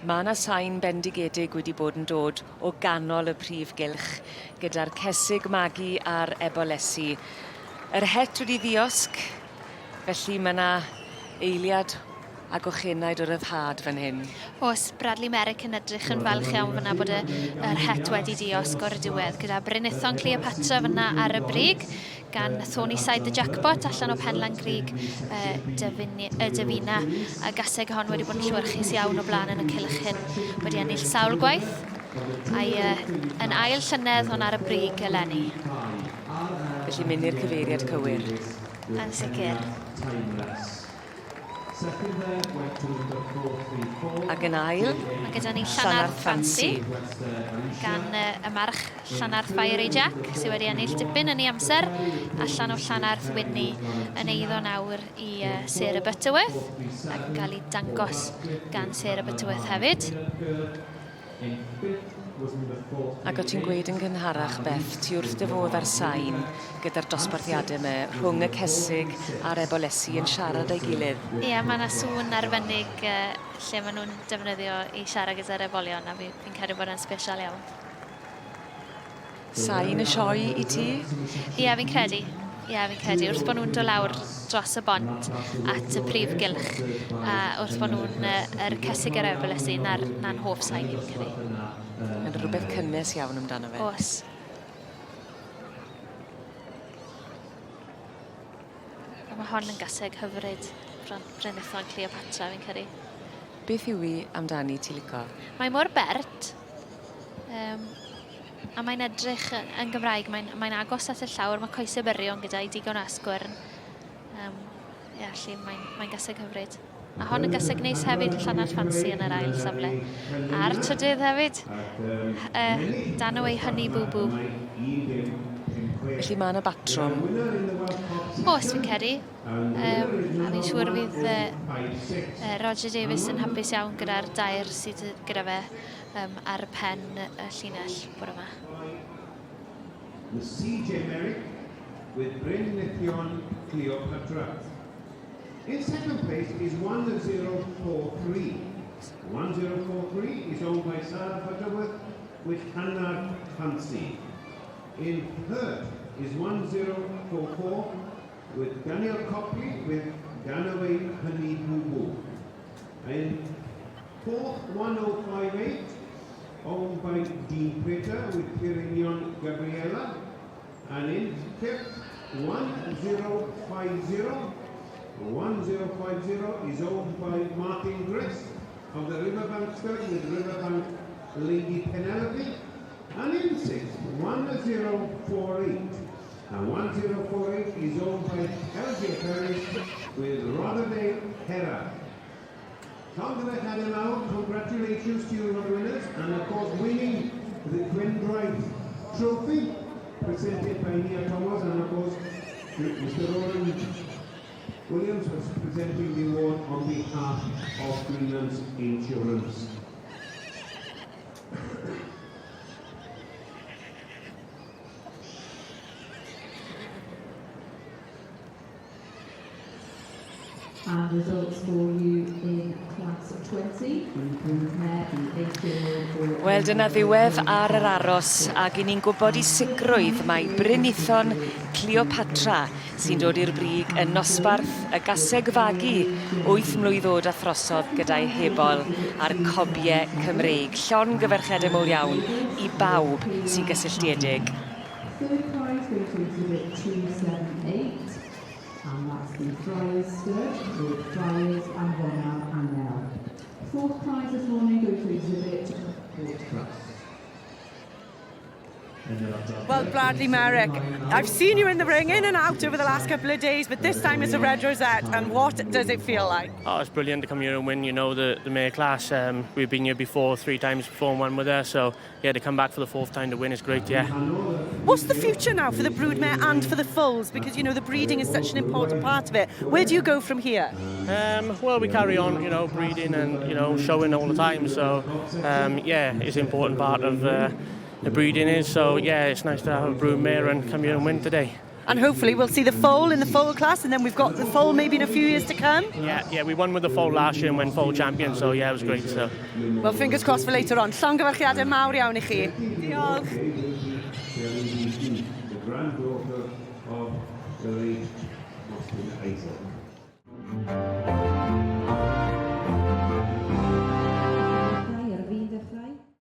Mae yna sain bendigedig wedi bod yn dod o ganol y prif gylch gyda'r Caseg Fagu a'r Ebolesi. Yr het wedi ddiosg, felly mae yna eiliad a gochenaid o ryddhad fan hyn. Oes, Bradley Mare yn edrych yn falch iawn fyna bod yr het wedi diosg o'r diwedd, gyda Brynithon Cleopatra fyna ar y brig, gan Thorny Side the Jackpot allan o Penlan Grug Dyfina. A Caseg hon wedi bod yn llwyrchus iawn o blaen yn y cylch hyn. Wedi ennill sawl gwaith, a'i yn ail llynedd hon ar y brig eleni. Felly mynd i'r cyfeiriad cywir. Yn sicr. Ac yn ail, mae gyda ni Llanarth Fancy gan y march Llanarth Fiery Jack sydd wedi ennill dipyn yn ei amser allan o Llanarth Whitney yn eiddo nawr i Sarah Butterworth ac yn cael ei dangos gan Sarah Butterworth hefyd. Ac o ti'n gweud yn gynharach, Beth, ti wrth dy fodd ar sain gyda'r dosbarthiadau yma rhwng y Caseg a'r Ebolesi yn siarad â'i gilydd. Ie, mae yna sŵn arbennig lle maen nhw'n defnyddio i siarad gyda'r ebolion a fi'n credu bod yn special iawn. Sain y sioe i ti? Ie, fi'n credu. Wrth bod nhw'n dod lawr dros y bont at y prif gylch a wrth bod nhw'n yr Caseg a'r Ebolesi na'n hoff sain fi'n credu. Yn rhywbeth cynnes iawn amdano fe. Oes. Mae hon yn Caseg hyfryd Brynithon Cleopatra fi'n credu. Beth yw i amdani ti lico? Mae mor bert a mae'n edrych yn Gymraeg, mae'n agos at y llawr, mae coesau byrion gyda'i digon asgwrn. Felly mae'n Caseg hyfryd. A hon yn Caseg neis hefyd, Llanarth Fancy yn yr ail safle. A'r trydydd hefyd, dan o ei Honey Boo Boo. Felly mae yna batrwm. Oes fi'n credu. A fi'n siŵr fydd Roger Davies yn hapus iawn gyda'r dair sydd gyda fe ar pen y llinell bore yma. Sioe with Brynithon Cleopatra. In second place is 1043. 1043 is owned by Sarah Butterworth with Llanarth Fancy. In third is 1044 with Daniel Copley with Ganaway Honey Boo Boo. In fourth, 1058 owned by Dean Prater with Pirignon Gabriella. And in fifth, 1050 is owned by Martin Grist of the Riverbank Stud with Riverbank Lady Penelope. And in sixth, 1048. And 1048 is owned by LJ Perry with Rotterdale Hera. Congratulations to your winners, and of course winning the Twin Drive Trophy presented by Nia Thomas, and of course Mr. Roland Williams was presenting the award on behalf of Greenland's Insurance. And results for you in class 20. Wel, dyna ddiwedd ar yr aros, ac i ni'n gwybod i sicrwydd mae Brynithon Cleopatra sy'n dod i'r brig yn nosbarth y Caseg Fagu 8 mlwydd oed a throsodd gyda'i hebol a'r Cobiau Cymreig. Llon gyferchedau mowr iawn i bawb sy'n gysylltiedig. Third prize goes to exhibit 278. And that's the Friars skirt with Friars and Ronald and Nell. Fourth prize this morning goes to exhibit Port Trust. Well, Bradley Mare, I've seen you in the ring in and out over the last couple of days, but this time it's a red rosette, and what does it feel like? Oh, it's brilliant to come here and win, you know, the Mare class. We've been here before 3 times before and won with her, so yeah, to come back for the 4th time to win is great, yeah. What's the future now for the broodmare and for the foals? Because, you know, the breeding is such an important part of it. Where do you go from here? Well, we carry on, you know, breeding and, you know, showing all the time, so yeah, it's an important part of the breeding is, so yeah, it's nice to have a broodmare and come here and win today. and hopefully we'll see the foal in the foal class, and then we've got the foal maybe in a few years to come. Yeah, we won with the foal last year and went foal champion, so yeah, it was great. So. Well, fingers crossed for later on. Llongyfarchiadau mawr iawn I chi. Diolch. The granddaughter of the late Austin Isaac.